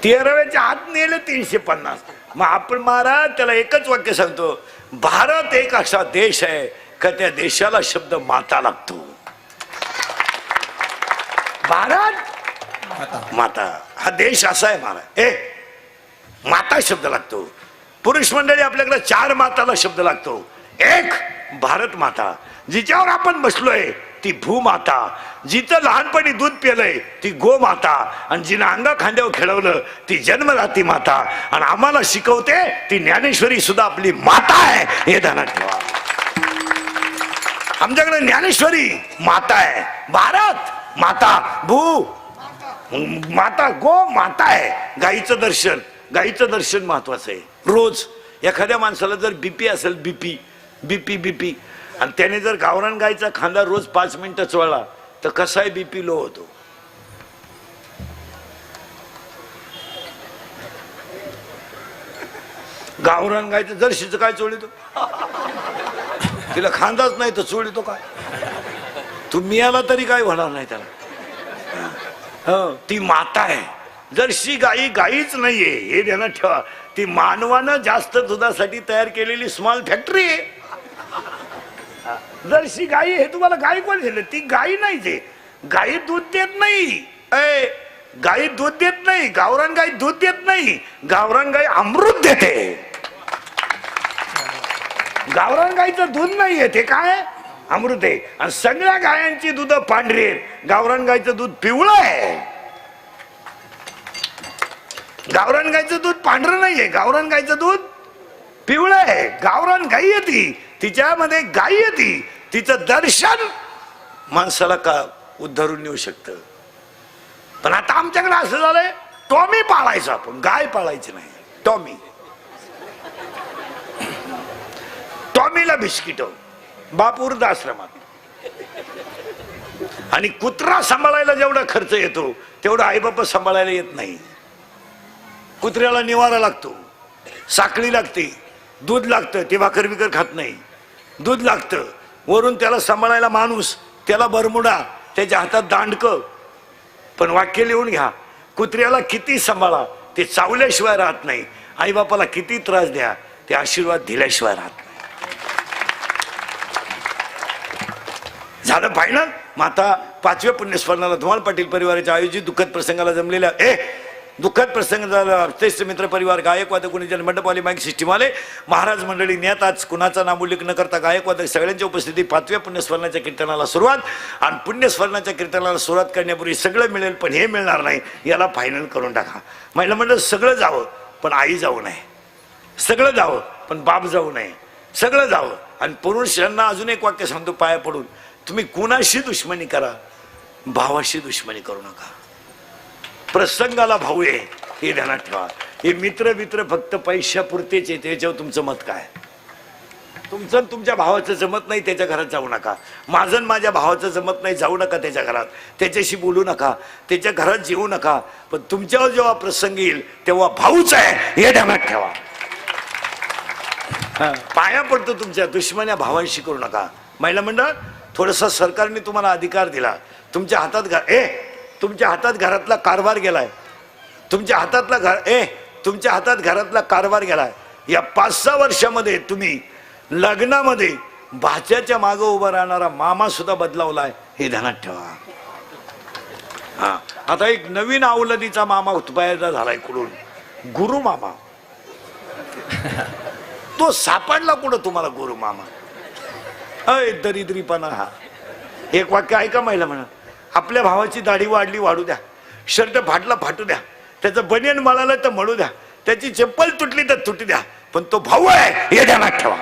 13व्याच्या आत नेले 350. मग आपण महाराज त्याला एकच वाक्य सांगतो, भारत एक असा देश आहे का त्या देशाला शब्द माता लागतो. भारत माता हा देश असा आहे महाराज, माता शब्द लागतो. पुरुष मंडळी आपल्याकडे 4 माताला शब्द लागतो. एक भारत माता, जिच्यावर आपण बसलोय ती भूमाता, जिचं लहानपणी दूध पिलंय ती गोमाता, आणि जिनं अंगा खांद्यावर खेळवलं ती जन्मदाती माता, आणि आम्हाला शिकवते ती ज्ञानेश्वरी सुद्धा आपली माता आहे हे ध्यानात ठेवा. आमच्याकडे ज्ञानेश्वरी माता आहे, भारत माता, भू माता, गो माता आहे. गाईचं दर्शन, गाईचं दर्शन महत्वाचं आहे. रोज एखाद्या माणसाला जर बीपी असेल, बीपी बीपी बीपी, आणि त्याने जर गावरान गायचा खांदा रोज 5 मिनिटं चोळला तर कसाही बीपी लो होतो. गावरान गायचं जर्शीचं काय चोळीतो? तिला खांदाच नाही तर चोळीतो काय? तुम्ही आला तरी काय होणार नाही त्याला. ती माता आहे. जर्शी गाई गाईच नाहीये हे ध्यानात ठेवा. ती मानवानं जास्त दुधासाठी तयार केलेली स्मॉल फॅक्टरी आहे. जर्शी गाई हे तुम्हाला गाई कोण दिलं? ती गाई नाही, ते गाई दूध देत नाही. गाई दूध देत नाही, गावरान गाई दूध देत नाही, गावरान गाई अमृत देते. गावरान गाईचं दूध नाहीये, ते काय अमृत आहे. आणि सगळ्या गायांची दूध पांढरी आहेत, गावरान गाईचं दूध पिवळं आहे. गावरान गाईचं दूध पांढरं नाहीये, गावरान गाईचं दूध पिवळं आहे. गावरान गाई येते, तिच्यामध्ये गाई येते, तिचं दर्शन माणसाला का उद्धरून येऊ शकतं. पण आता आमच्याकडे असं झालंय, टॉमी पाळायचं आपण, गाय पाळायची नाही. टॉमी, टॉमीला बिस्किट, बाप वृद्धाश्रमात. आणि कुत्रा सांभाळायला जेवढा खर्च येतो तेवढा आईबाप सांभाळायला येत नाही. कुत्र्याला निवारा लागतो, साखळी लागते, दूध लागतं, ते भाकर बिकर खात नाही, दूध लागतं. वरून त्याला सांभाळायला माणूस, त्याला बरमुडा, त्याच्या हातात दांडकं. पण वाक्य लिहून घ्या, कुत्र्याला किती सांभाळा ते चावल्याशिवाय राहत नाही. आईबापाला किती त्रास द्या ते आशीर्वाद दिल्याशिवाय राहत नाही. झालं फायनल. माता 5व्या पुण्यस्मरणाला धुमाळ पाटील परिवाराच्या आयोजित दुःखद प्रसंगाला जमलेल्या दुःखद प्रसंग झाला. श्रेष्ठ मित्र परिवार, गायकवादक, गुणीजन, मंडपवाले, माईक सिस्टीमवाले, महाराज मंडळी, ज्ञात आज कुणाचा नाम उल्लेख न करता गायकवादक सगळ्यांच्या उपस्थितीत 5व्या पुण्यस्मरणाच्या कीर्तनाला सुरुवात. आणि पुण्यस्मरणाच्या कीर्तनाला सुरुवात करण्यापूर्वी सगळं मिळेल पण हे मिळणार नाही, याला फायनल करून टाका. महिला मंडळ सगळं जावं पण आई जाऊ नये, सगळं जावं पण बाप जाऊ नये, सगळं जावं. आणि पुरुषांना अजून एक वाक्य सांगतो पाया पडून, तुम्ही कुणाशी दुश्मनी करा, भावाशी दुश्मनी करू नका. प्रसंगाला भाऊ आहे हे ध्यानात ठेवा. हे मित्र फक्त पैशापुरतेच येते. याच्यावर तुमचं मत काय? तुमचं तुमच्या भावाचं जमत नाही त्याच्या घरात जाऊ नका. माझं माझ्या भावाचं जमत नाही, जाऊ नका त्याच्या घरात, त्याच्याशी बोलू नका, त्याच्या घरात जेवू नका. पण तुमच्यावर जेव्हा प्रसंग येईल तेव्हा भाऊच आहे हे ध्यानात ठेवा. पाया पडतो तुमच्या दुश्मन्या भावांशी करू नका. महिला मंडळ, थोडंसं सरकारने तुम्हाला अधिकार दिला, तुमच्या हातात घरातला कारभार गेलाय, तुमच्या हातात घरातला कारभार गेलाय. या 5-6 वर्षामध्ये तुम्ही लग्नामध्ये भाच्याच्या मागे उभा राहणारा मामा सुद्धा बदलावलाय हे ध्यानात ठेवा. हा, आता एक नवीन अवलदीचा मामा उत्पादन झालाय कुठून, गुरु मामा. तो सापडला कुठं तुम्हाला गुरु मामा? अय दरिद्रीपणा. हा एक वाक्य ऐका महिला म्हणा, आपल्या भावाची दाढी वाढली वाढू द्या, शर्ट फाटला फाटू द्या, त्याचं बनियन मळालं तर मळू द्या, त्याची चप्पल तुटली तर तुटू द्या, पण तो भाऊ आहे हे ध्यानात ठेवा.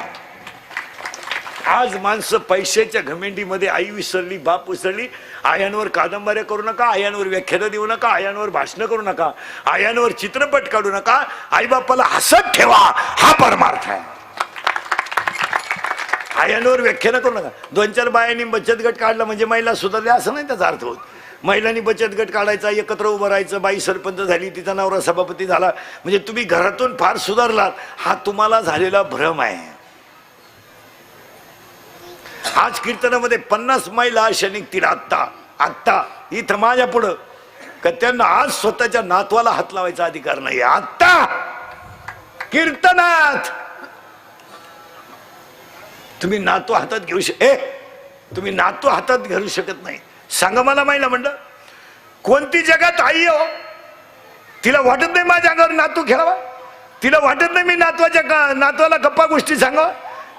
आज माणसं पैशाच्या घमेंडीमध्ये आई विसरली, बाप विसरली. आयांवर कादंबऱ्या करू नका, आयांवर व्याख्यानं देऊ नका, आयांवर भाषणं करू नका, आयांवर चित्रपट काढू नका. आई बापाला हसत ठेवा, हा परमार्थ आहे. आयांवर व्याख्यानं करू नका. 2-4 बायांनी बचत गट काढला म्हणजे महिला सुधारल्या असं नाही त्याचा अर्थ होत. महिलांनी बचत गट काढायचा, एकत्र उभं राहायचं, बाई सरपंच झाली, तिचा नवरा सभापती झाला म्हणजे तुम्ही घरातून फार सुधारलात, हा तुम्हाला झालेला भ्रम आहे. आज कीर्तनामध्ये 50 महिला अशा निघतील आत्ता इथं माझ्या पुढं, का त्यांना आज स्वतःच्या नातवाला हात लावायचा अधिकार नाही. आत्ता कीर्तनात तुम्ही नातू हातात घेऊ तुम्ही नातू हातात घेऊ शकत नाही. सांगा मला महिला मंडळ, कोणती जगात आई हो तिला वाटत नाही माझ्या अंगावर नातू खेळावा, तिला वाटत नाही मी नातवाला गप्पा गोष्टी सांगावा,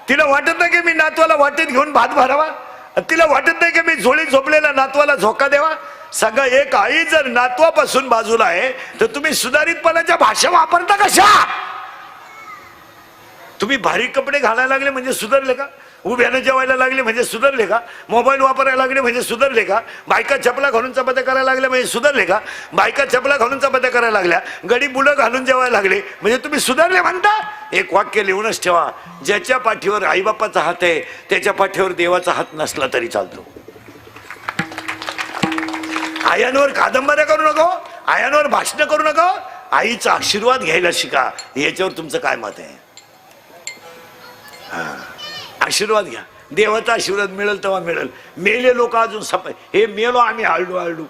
तिला वाटत नाही की मी नातवाला वाटेत घेऊन भात भरावा, तिला वाटत नाही की मी झोळी झोपलेल्या नातवाला झोका द्यावा. सगळं एक आई जर नातवापासून बाजूला आहे तर तुम्ही सुधारितपणाच्या भाषा वापरता कशा? तुम्ही भारी कपडे घालायला लागले म्हणजे सुधारले का? उभ्यानं जेवायला लागले म्हणजे सुधारले का? मोबाईल वापरायला लागले म्हणजे सुधारले का? बायका चपला घालून चपात्या करायला लागल्या म्हणजे सुधारले का? बायका चपला घालून चपात्या करायला लागल्या, गडी बुडं घालून जेवायला लागले म्हणजे तुम्ही सुधारले म्हणता? एक वाक्य लिहूनच ठेवा, ज्याच्या पाठीवर आईबापाचा हात आहे त्याच्या पाठीवर देवाचा हात नसला तरी चालतो. आयांवर कादंबऱ्या करू नको, आयांवर भाषण करू नका, आईचा आशीर्वाद घ्यायला शिका. याच्यावर तुमचं काय मत आहे? आशीर्वाद घ्या, देवाचा आशीर्वाद मिळेल तेव्हा मिळेल. मेले लोक अजून हे मेलो आम्ही आळडू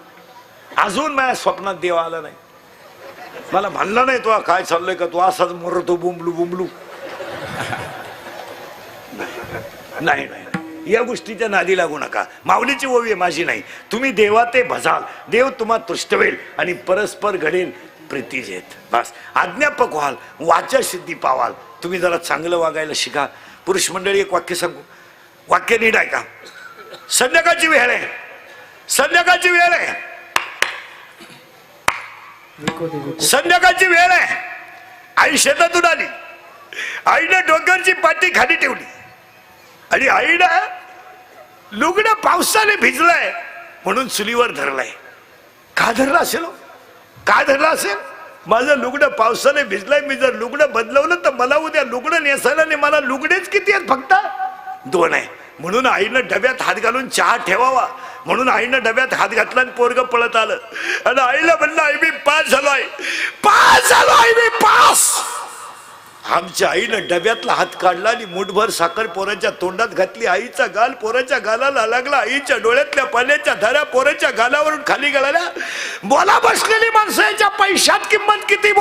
अजून माझ्या स्वप्नात देव आला नाही. मला म्हणला नाही तो काय चाललंय का, तू असाच मरतो बुंबलू. नाही, या गोष्टीच्या नादी लागू नका. माऊलीची ओवी आहे, माझी नाही. तुम्ही देवा ते भजाल, देव तुम्हा तुष्टवेल आणि परस्पर घडेल प्रीतीजेत. बस आज्ञापक व्हाल, वाचा सिद्धी पावाल. तुम्ही जरा चांगलं वागायला शिका. पुरुष मंडळी, एक वाक्य सांगू, वाक्य नीट ऐका. संध्याकाळची वेळ आहे, संध्याकाळची वेळ आहे, संध्याकाळची वेळ आहे. आई शेतातून आली, आईनं डोंगरची पाटी खाली ठेवली आणि आईनं लुगडं पावसाने भिजलंय म्हणून चुलीवर धरलाय. का धरला असेल? का धरला असेल? माझं लुगडं पावसाने भिजलंय, मी जर लुगडं बदलवलं तर मला उद्या लुगडं नेसायला नाही. मला लुगडेच किती आहेत? फक्त 2 आहे. म्हणून आईनं डब्यात हात घालून चहा ठेवावा, म्हणून आईनं डब्यात हात घातला आणि पोरग पळत आलं आणि आईला म्हणलं, आई मी पास झालोय, मी पास. आमच्या आईनं डब्यातला हात काढला आणि मुठभर साखर पोराच्या तोंडात घातली. आईचा गाल पोराच्या गालाला लागला, आईच्या डोळ्यातल्या पाण्याच्या धारा पोराच्या गालावरून खाली गळाल्या. बोला बसलेली माणसं, याच्या पैशात किंमत किती?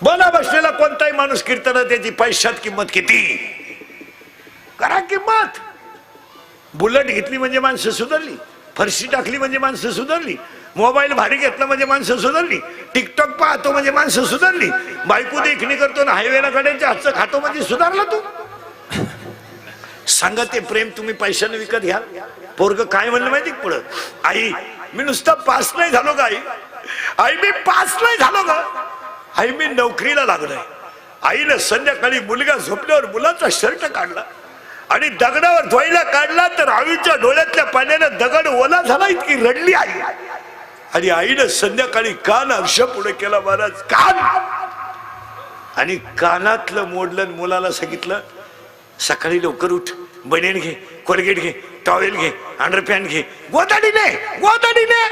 बोला बसलेला कोणताही माणूस कीर्तनात, त्याची पैशात किंमत किती? करा किंमत. बुलेट घेतली म्हणजे माणसं सुधारली, फरशी टाकली म्हणजे माणसं सुधारली, मोबाईल भारी घेतला म्हणजे माणसं सुधारली, टिकटॉक पाहतो म्हणजे माणसं सुधारली, बायको देखणी करतो ना हायवेला गाड्यांच्या हातचं खातो म्हणजे सुधारला तू. सांगा ते प्रेम तुम्ही पैशाने विकत घ्या. पोरग काय म्हणलं माहिती पुढं, आई मी नुसता पास नाही झालो का, आई मी पास नाही झालो का, आई मी नोकरीला लागलोय. आईनं संध्याकाळी मुलगा झोपल्यावर मुलाचा शर्ट काढला आणि दगडावर धुवायला काढला तर आईच्या डोळ्यातल्या पाण्यानं दगड ओला झाला, इतकी रडली आई. आणि आईनं संध्याकाळी कान अक्ष पुढे केला, महाराज कान, आणि कानातलं मोडलं. मुलाला सांगितलं सकाळी लवकर उठ, बनेन घे, कोलगेट घे, टॉवेल घे, अंडरपॅन्ट घे, गोधडीने गोधडीने.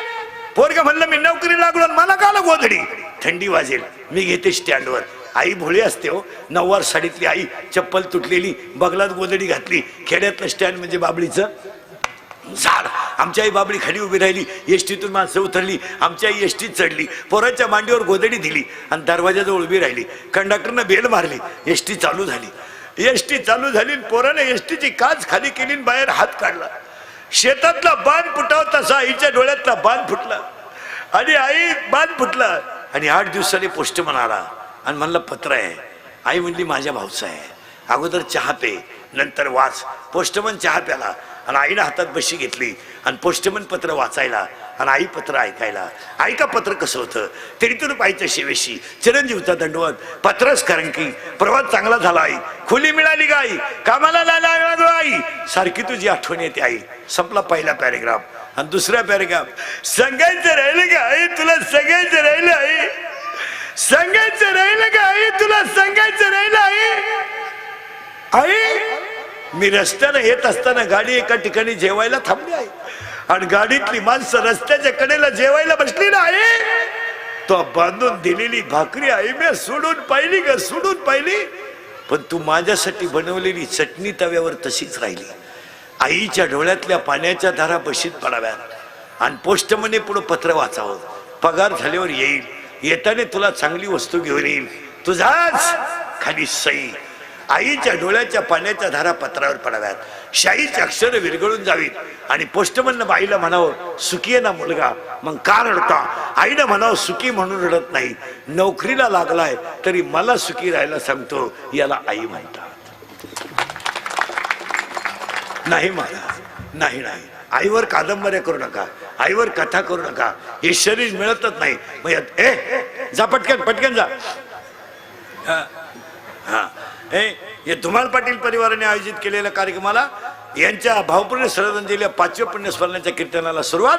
पोरगा म्हणलं मी नोकरी लागलो, मला काला गोधडी, थंडी वाजेल, मी घेते स्टँडवर. आई भोळी असते हो, नऊवार साडीतली आई, चप्पल तुटलेली, बगलात गोधडी घातली. खेड्यातलं स्टँड म्हणजे बाबळीचं झाड. आमची आई बाबळी खाली उभी राहिली, एसटीतून माणसं उतरली, आमची आई एसटीत चढली, पोराच्या मांडीवर गोधडी दिली आणि दरवाजाजवळ उभी राहिली. कंडक्टरनं बेल मारली, एसटी चालू झाली. एसटी चालू झाली, पोराने एसटीची काच खाली केली, बाहेर हात काढला. शेतातला बाण फुटाव तसा आईच्या डोळ्यातला बाण फुटला आणि आई बाण फुटला. आणि 8 दिवसांनी पोस्टमन आला आणि म्हणलं पत्र आहे. आई म्हणली माझ्या भाऊचं आहे, अगोदर चहा पे नंतर वाच. पोस्टमन चहा प्याला आणि आईनं हातात बशी घेतली आणि पोस्टमन पत्र वाचायला आणि आई पत्र ऐकायला. ऐका पत्र कसं होतं, तरी पाहिजे शेवेशी चिरंजीवचा दंडवत, पत्रच कारण की प्रवास चांगला झाला आई, खुली मिळाली का आई, कामाला लागला आई, सारखी तुझी आठवण येते आई. संपला पहिला पॅरेग्राफ. आणि दुसरा पॅरेग्राफ, सांगायचं राहिलं का आई तुला, सांगायचं राहिलं आई, सांगायचं राहिलं का आई तुला, सांगायचं राहिलं आई. आई मी रस्त्यानं येत असताना गाडी एका ठिकाणी जेवायला थांबली आहे आणि गाडीतली माणसं रस्त्याच्या कडेला जेवायला बसली ना आहे, तो बांधून दिलेली भाकरी आई मी सोडून पाहिली का, सोडून पाहिली, पण तू माझ्यासाठी बनवलेली चटणी तव्यावर तशीच राहिली. आईच्या डोळ्यातल्या पाण्याच्या धारा बशीत पडाव्यात आणि पोस्टमने पुढं पत्र वाचावं, पगार झाल्यावर येईल, येताना तुला चांगली वस्तू घेऊन येईल, तुझाच खाली सई. आईच्या डोळ्याच्या पाण्याच्या धारा पत्रावर पडाव्यात, शाईची अक्षर विरघळून जावीत आणि पोस्टमननं बाईला म्हणावं सुखी आहे ना मुलगा, मग का रडता. आईनं म्हणावं सुखी म्हणून रडत नाही, नोकरीला लागलाय तरी मला सुखी राहायला सांगतो, याला आई म्हणतात. नाही महाराज, नाही नाही, आईवर कादंबऱ्या करू नका, आईवर कथा करू नका, हे शरीर मिळतच नाही. मग जा पटकन पटकन जा. हा हे धुमाळ पाटील परिवाराने आयोजित केलेल्या कार्यक्रमाला यांच्या भावपूर्ण श्रद्धांजली 5व्या पुण्यस्मरणाच्या कीर्तनाला सुरुवात.